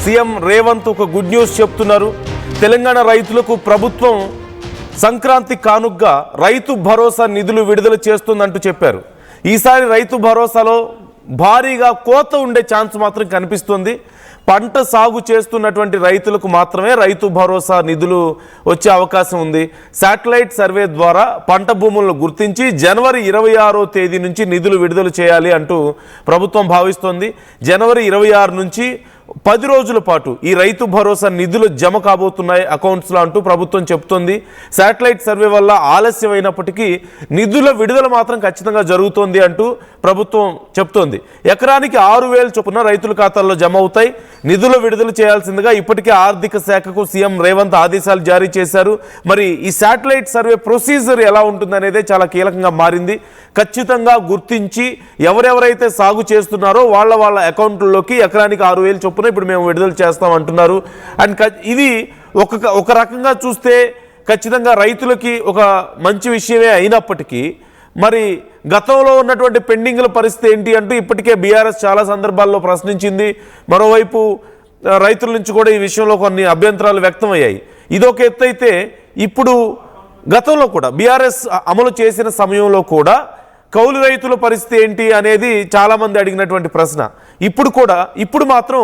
CM Revanth ఒక good news చెప్తున్నారు. తెలంగాణ రైతులకు ప్రభుత్వం సంక్రాంతి కానుగ్గా రైతు భరోసా నిధులు విడుదల చేస్తుందంటూ చెప్పారు. ఈసారి రైతు భరోసాలో భారీగా కోత ఉండే ఛాన్స్ మాత్రం కనిపిస్తుంది. పంట సాగు చేస్తున్నటువంటి రైతులకు మాత్రమే రైతు భరోసా నిధులు వచ్చే అవకాశం ఉంది. శాటిలైట్ సర్వే ద్వారా పంట భూములను గుర్తించి జనవరి 26వ తేదీ నుంచి నిధులు విడుదల చేయాలి అంటూ ప్రభుత్వం భావిస్తోంది. జనవరి 26 నుంచి 10 రోజుల పాటు ఈ రైతు భరోసా నిధులు జమ కాబోతున్నాయి అకౌంట్స్లో అంటూ ప్రభుత్వం చెప్తోంది. శాటిలైట్ సర్వే వల్ల ఆలస్యమైనప్పటికీ నిధుల విడుదల మాత్రం ఖచ్చితంగా జరుగుతోంది అంటూ ప్రభుత్వం చెప్తోంది. ఎకరానికి 6,000 చొప్పున రైతుల ఖాతాల్లో జమ అవుతాయి. నిధుల విడుదల చేయాల్సిందిగా ఇప్పటికే ఆర్థిక శాఖకు సీఎం రేవంత్ ఆదేశాలు జారీ చేశారు. మరి ఈ శాటిలైట్ సర్వే ప్రొసీజర్ ఎలా ఉంటుందనేదే చాలా కీలకంగా మారింది. ఖచ్చితంగా గుర్తించి ఎవరెవరైతే సాగు చేస్తున్నారో వాళ్ళ అకౌంట్లలోకి ఎకరానికి 6,000 చొప్పున ఇప్పుడు మేము విడుదల చేస్తాం అంటున్నారు. అండ్ ఇది ఒక రకంగా చూస్తే ఖచ్చితంగా రైతులకి ఒక మంచి విషయమే అయినప్పటికీ మరి గతంలో ఉన్నటువంటి పెండింగ్ల పరిస్థితి ఏంటి అంటూ ఇప్పటికే బీఆర్ఎస్ చాలా సందర్భాల్లో ప్రశ్నించింది. మరోవైపు రైతుల నుంచి కూడా ఈ విషయంలో కొన్ని అభ్యంతరాలు వ్యక్తమయ్యాయి. ఇదొక ఎత్తు అయితే ఇప్పుడు గతంలో కూడా బీఆర్ఎస్ అమలు చేసిన సమయంలో కూడా కౌలు రైతుల పరిస్థితి ఏంటి అనేది చాలామంది అడిగినటువంటి ప్రశ్న. ఇప్పుడు మాత్రం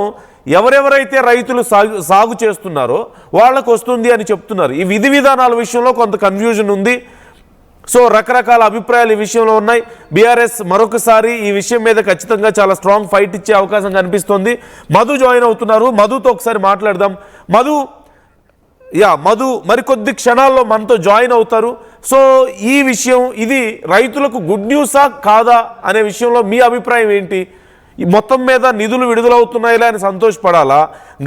ఎవరెవరైతే రైతులు సాగు చేస్తున్నారో వాళ్ళకు వస్తుంది అని చెప్తున్నారు. ఈ విధి విధానాల విషయంలో కొంత కన్ఫ్యూజన్ ఉంది. సో రకరకాల అభిప్రాయాలు ఈ విషయంలో ఉన్నాయి. బీఆర్ఎస్ మరొకసారి ఈ విషయం మీద ఖచ్చితంగా చాలా స్ట్రాంగ్ ఫైట్ ఇచ్చే అవకాశం కనిపిస్తోంది. మధు జాయిన్ అవుతున్నారు. మధుతో ఒకసారి మాట్లాడదాం. మధు మరికొద్ది క్షణాల్లో మనతో జాయిన్ అవుతారు. సో ఈ విషయం ఇది రైతులకు గుడ్ న్యూసా కాదా అనే విషయంలో మీ అభిప్రాయం ఏంటి? ఈ మొత్తం మీద నిధులు విడుదలవుతున్నాయిలే అని సంతోషపడాలా?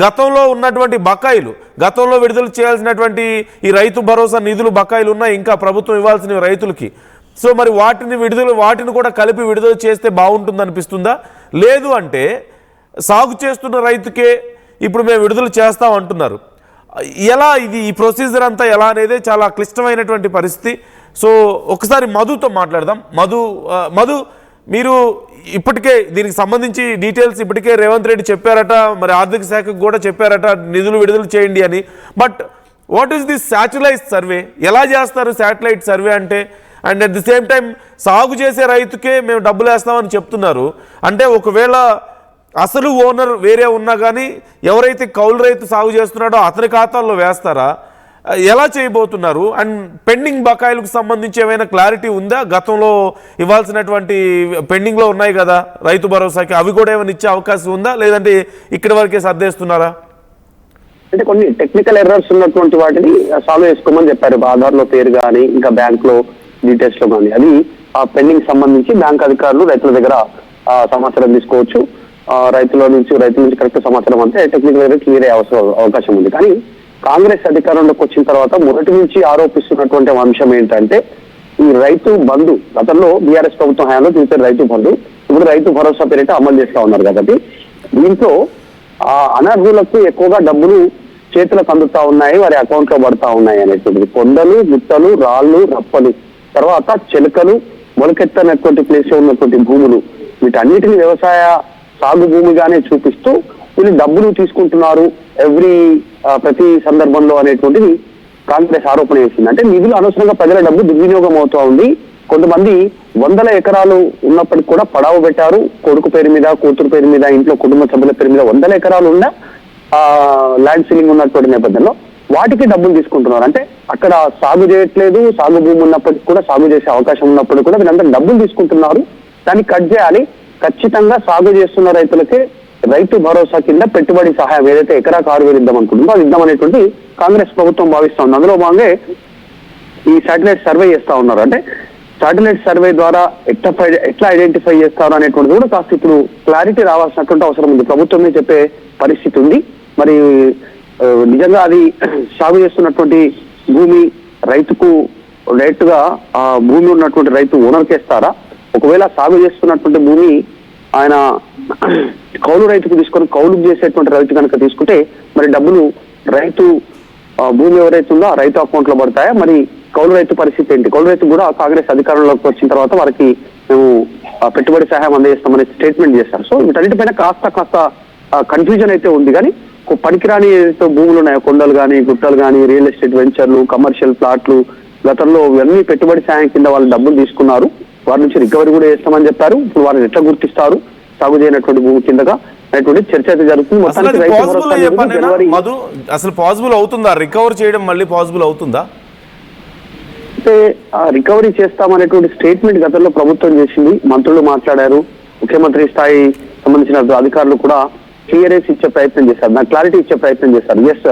గతంలో ఉన్నటువంటి బకాయిలు, గతంలో విడుదల చేయాల్సినటువంటి ఈ రైతు భరోసా నిధులు బకాయిలు ఉన్నాయి ఇంకా ప్రభుత్వం ఇవ్వాల్సినవి రైతులకి. సో మరి వాటిని కూడా కలిపి విడుదల చేస్తే బాగుంటుంది అనిపిస్తుందా? లేదు అంటే సాగు చేస్తున్న రైతుకే ఇప్పుడు మేము విడుదల చేస్తాం అంటున్నారు. ఎలా ఈ ప్రొసీజర్ అంతా ఎలా అనేది చాలా క్లిష్టమైనటువంటి పరిస్థితి. సో ఒకసారి మధుతో మాట్లాడదాం. మధు మీరు ఇప్పటికే దీనికి సంబంధించి డీటెయిల్స్ ఇప్పటికే రేవంత్ రెడ్డి చెప్పారట, మరి ఆర్థిక శాఖకు కూడా చెప్పారట నిధులు విడుదల చేయండి అని. But what is this satellite survey? ఎలా చేస్తారు శాటిలైట్ సర్వే అంటే? And at the same time సాగు చేసే రైతుకే మేము డబ్బులు వేస్తామని చెప్తున్నారు. అంటే ఒకవేళ అసలు ఓనర్ వేరే ఉన్నా కానీ ఎవరైతే కౌలు రైతు సాగు చేస్తున్నాడో అతని ఖాతాల్లో వేస్తారా? ఎలా చేయబోతున్నారు? అండ్ పెండింగ్ బకాయిలకు సంబంధించి ఏమైనా క్లారిటీ ఉందా? గతంలో ఇవ్వాల్సినటువంటి పెండింగ్లో ఉన్నాయి కదా రైతు భరోసాకి, అవి కూడా ఏమైనా ఇచ్చే అవకాశం ఉందా, లేదంటే ఇక్కడి వరకే సర్దేస్తున్నారా? అంటే కొన్ని టెక్నికల్ ఎర్రర్స్ ఉన్నటువంటి వాటిని సాల్వ్ చేసుకోమని చెప్పారు. ఆధార్లో పేరు కానీ ఇంకా బ్యాంక్ లో డీటెయిల్స్ లో కానీ అది ఆ పెండింగ్ సంబంధించి బ్యాంక్ అధికారులు రైతుల దగ్గర సమాచారం తీసుకోవచ్చు. రైతుల నుంచి కరెక్ట్ సమాచారం అంటే టెక్నికల్ ఎర్రర్ క్లియర్ అయ్యే అవకాశం ఉంది. కానీ కాంగ్రెస్ అధికారంలోకి వచ్చిన తర్వాత మొదటి నుంచి ఆరోపిస్తున్నటువంటి అంశం ఏంటంటే ఈ రైతు బంధు, గతంలో బీఆర్ఎస్ ప్రభుత్వం హయాంలో చూసారు రైతు బంధు, ఇప్పుడు రైతు భరోసా పేరిట అమలు చేస్తా ఉన్నారు. కాబట్టి దీంట్లో అనర్హులకు ఎక్కువగా డబ్బులు చేతులకు అందుతా ఉన్నాయి, వారి అకౌంట్ లో పడతా ఉన్నాయి అనేటువంటిది. కొండలు, గుట్టలు, రాళ్లు, రప్పలు, తర్వాత చెలకలు, మొలకెత్తనటువంటి ప్లేస్ ఉన్నటువంటి భూములు, వీటన్నిటిని వ్యవసాయ సాగు భూమిగానే చూపిస్తూ వీళ్ళు డబ్బులు తీసుకుంటున్నారు ప్రతి సందర్భంలో అనేటువంటిది కాంగ్రెస్ ఆరోపణ చేసింది. అంటే నిధులు అనవసరంగా ప్రజల డబ్బు దుర్వినియోగం అవుతా ఉంది. కొంతమంది 100 ఎకరాలు ఉన్నప్పటికీ కూడా పడావు పెట్టారు. కొడుకు పేరు మీద, కూతురు పేరు మీద, ఇంట్లో కుటుంబ సభ్యుల పేరు మీద 100 ఎకరాలు ఉన్న ల్యాండ్ సీలింగ్ ఉన్నటువంటి నేపథ్యంలో వాటికి డబ్బులు తీసుకుంటున్నారు. అంటే అక్కడ సాగు చేయట్లేదు, సాగు భూమి ఉన్నప్పటికీ కూడా సాగు చేసే అవకాశం ఉన్నప్పటికీ కూడా వీళ్ళందరూ డబ్బులు తీసుకుంటున్నారు. దాన్ని కట్ చేయాలి. ఖచ్చితంగా సాగు చేస్తున్న రైతులకే రైతు భరోసా కింద పెట్టుబడి సహాయం ఏదైతే ఎకరాకు 6,000 ఇద్దాం అనుకుంటుందో అది ఇద్దామనేటువంటి కాంగ్రెస్ ప్రభుత్వం భావిస్తా ఉంది. అందులో భాగంగా ఈ శాటిలైట్ సర్వే చేస్తా ఉన్నారు. అంటే శాటిలైట్ సర్వే ద్వారా ఎట్లా ఐడెంటిఫై చేస్తారు అనేటువంటిది కూడా కాస్త ఇప్పుడు క్లారిటీ రావాల్సినటువంటి అవసరం ఉంది. ప్రభుత్వమే చెప్పే పరిస్థితి ఉంది. మరి నిజంగా అది సాగు చేస్తున్నటువంటి భూమి రైతుకు డైరెక్ట్ గా ఆ భూమి ఉన్నటువంటి రైతు ఓనర్కి ఇస్తారా? ఒకవేళ సాగు చేస్తున్నటువంటి భూమి ఆయన కౌలు రైతుకు తీసుకొని కౌలుకు చేసేటువంటి రైతు కనుక తీసుకుంటే మరి డబ్బులు రైతు భూమి ఎవరైతే ఉందో ఆ రైతు అకౌంట్ లో పడతాయా? మరి కౌలు రైతు పరిస్థితి ఏంటి? కౌలు రైతు కూడా కాంగ్రెస్ అధికారంలోకి వచ్చిన తర్వాత వారికి మేము పెట్టుబడి సహాయం అందజేస్తామని స్టేట్మెంట్ చేశారు. సో వీటన్నిటిపైన కాస్త కన్ఫ్యూజన్ అయితే ఉంది. కానీ పనికిరాని ఏదైతే భూములు ఉన్నాయో, కొండలు కానీ, గుట్టలు కానీ, రియల్ ఎస్టేట్ వెంచర్లు, కమర్షియల్ ప్లాట్లు, గతంలో ఇవన్నీ పెట్టుబడి సాయం కింద వాళ్ళు డబ్బులు తీసుకున్నారు. వారి నుంచి రికవరీ కూడా చేస్తామని చెప్పారు. ఇప్పుడు వారిని ఎట్లా గుర్తిస్తారు సాగు చేయనటువంటి భూమి కిందగా అనేటువంటి చర్చ అయితే జరుగుతుంది. మొత్తానికి రైతు భరోసా జనవరి మధు అసలు పాసిబుల్ అవుతుందా? రికవర్ చేయడం మళ్ళీ పాసిబుల్ అవుతుందా? అయితే రికవరీ చేస్తామనేటువంటి స్టేట్మెంట్ గతంలో ప్రభుత్వం చేసింది. మంత్రులు మాట్లాడారు, ముఖ్యమంత్రి స్థాయి సంబంధించిన అధికారులు కూడా క్లియరెన్స్ ఇచ్చే ప్రయత్నం చేశారు, నాకు క్లారిటీ ఇచ్చే ప్రయత్నం చేశారు. ఎస్,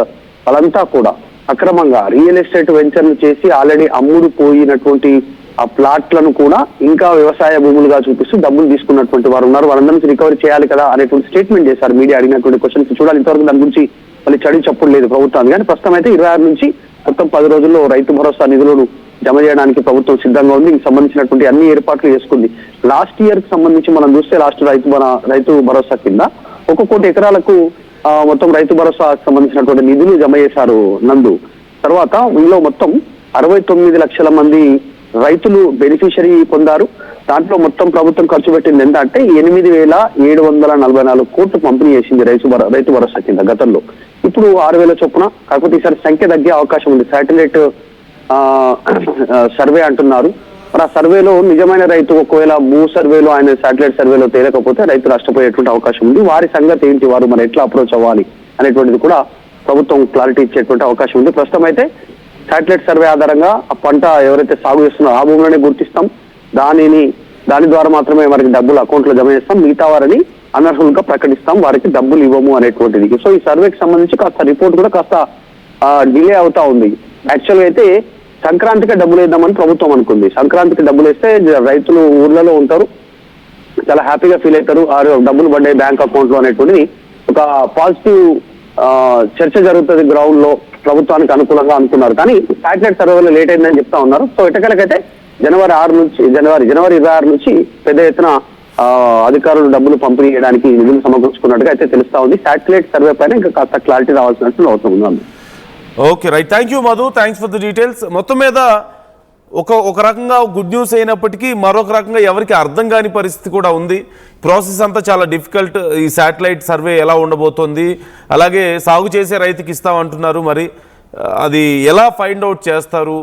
వాళ్ళంతా కూడా అక్రమంగా రియల్ ఎస్టేట్ వెంచర్లు చేసి ఆల్రెడీ అమ్ముడు పోయినటువంటి ఆ ప్లాట్లను కూడా ఇంకా వ్యవసాయ భూములుగా చూపిస్తూ డబ్బులు తీసుకున్నటువంటి వారు ఉన్నారు. వాళ్ళందరి నుంచి రికవరీ చేయాలి కదా అనేటువంటి స్టేట్మెంట్ చేశారు. మీడియా అడిగినటువంటి క్వశ్చన్స్ చూడాలి. ఇంతవరకు దాని గురించి మళ్ళీ చడి చప్పుడు లేదు ప్రభుత్వానికి. కానీ ప్రస్తుతం అయితే 26 నుంచి మొత్తం 10 రోజుల్లో రైతు భరోసా నిధులను జమ చేయడానికి ప్రభుత్వం సిద్ధంగా ఉంది. దీనికి సంబంధించినటువంటి అన్ని ఏర్పాట్లు చేసుకుంది. లాస్ట్ ఇయర్ కి సంబంధించి మనం చూస్తే లాస్ట్ రైతు భరోసా కింద 1 కోటి ఎకరాలకు మొత్తం రైతు భరోసాకు సంబంధించినటువంటి నిధులు జమ చేశారు నందు. తర్వాత వీళ్ళు మొత్తం 69 లక్షల మంది రైతులు బెనిఫిషరీ పొందారు. దాంట్లో మొత్తం ప్రభుత్వం ఖర్చు పెట్టింది ఎంత అంటే 8,744 కోట్లు పంపిణీ చేసింది రైతు భరోసా కింద గతంలో. ఇప్పుడు 6,000 చొప్పున. కాకపోతే ఈసారి సంఖ్య తగ్గే అవకాశం ఉంది. శాటిలైట్ సర్వే అంటున్నారు. మరి ఆ సర్వేలో నిజమైన రైతు ఒకవేళ భూ సర్వేలో ఆయన శాటిలైట్ సర్వేలో తేలకపోతే రైతు నష్టపోయేటువంటి అవకాశం ఉంది. వారి సంగతి ఏంటి, వారు మరి ఎట్లా అప్రోచ్ అవ్వాలి అనేటువంటిది కూడా ప్రభుత్వం క్లారిటీ ఇచ్చేటువంటి అవకాశం ఉంది. ప్రస్తుతం అయితే శాటిలైట్ సర్వే ఆధారంగా ఆ పంట ఎవరైతే సాగు చేస్తున్నారో ఆ భూములనే గుర్తిస్తాం. దాని ద్వారా మాత్రమే వారికి డబ్బులు అకౌంట్లో జమ చేస్తాం. మిగతా వారిని అనర్హులుగా ప్రకటిస్తాం, వారికి డబ్బులు ఇవ్వము అనేటువంటిది. సో ఈ సర్వేకి సంబంధించి కాస్త రిపోర్ట్ కూడా కాస్త డిలే అవుతా ఉంది. యాక్చువల్గా అయితే సంక్రాంతికి డబ్బులు వేద్దామని ప్రభుత్వం అనుకుంది. సంక్రాంతికి డబ్బులు వేస్తే రైతులు ఊర్లలో ఉంటారు, చాలా హ్యాపీగా ఫీల్ అవుతారు, ఆ డబ్బులు పడ్డాయి బ్యాంక్ అకౌంట్ లో అనేటువంటిది ఒక పాజిటివ్ చర్చ జరుగుతుంది గ్రౌండ్ లో, ప్రభుత్వానికి అనుకూలంగా అనుకున్నారు. కానీ శాటిలైట్ సర్వేలో లేట్ అయిందని చెప్తా ఉన్నారు. సో ఎటకలకైతే జనవరి 26 నుంచి పెద్ద ఎత్తున అధికారులు డబ్బులు పంపిణీ చేయడానికి నిధులు సమకూర్చుకున్నట్టుగా అయితే తెలుస్తా ఉంది. శాటిలైట్ సర్వే పైన ఇంకా కాస్త క్లారిటీ రావాల్సినట్టు అవుతుంది. Okay right, thank you Madhu, thanks for the details. మొత్తం మీద ఒక రకంగా గుడ్ న్యూస్ అయినప్పటికీ మరొక రకంగా ఎవరికి అర్థం కాని పరిస్థితి కూడా ఉంది. ప్రాసెస్ అంతా చాలా డిఫికల్ట్. ఈ శాటిలైట్ సర్వే ఎలా ఉండబోతోంది, అలాగే సాగు చేసే రైతుకి ఇస్తామంటున్నారు, మరి అది ఎలా ఫైండ్ అవుట్ చేస్తారు,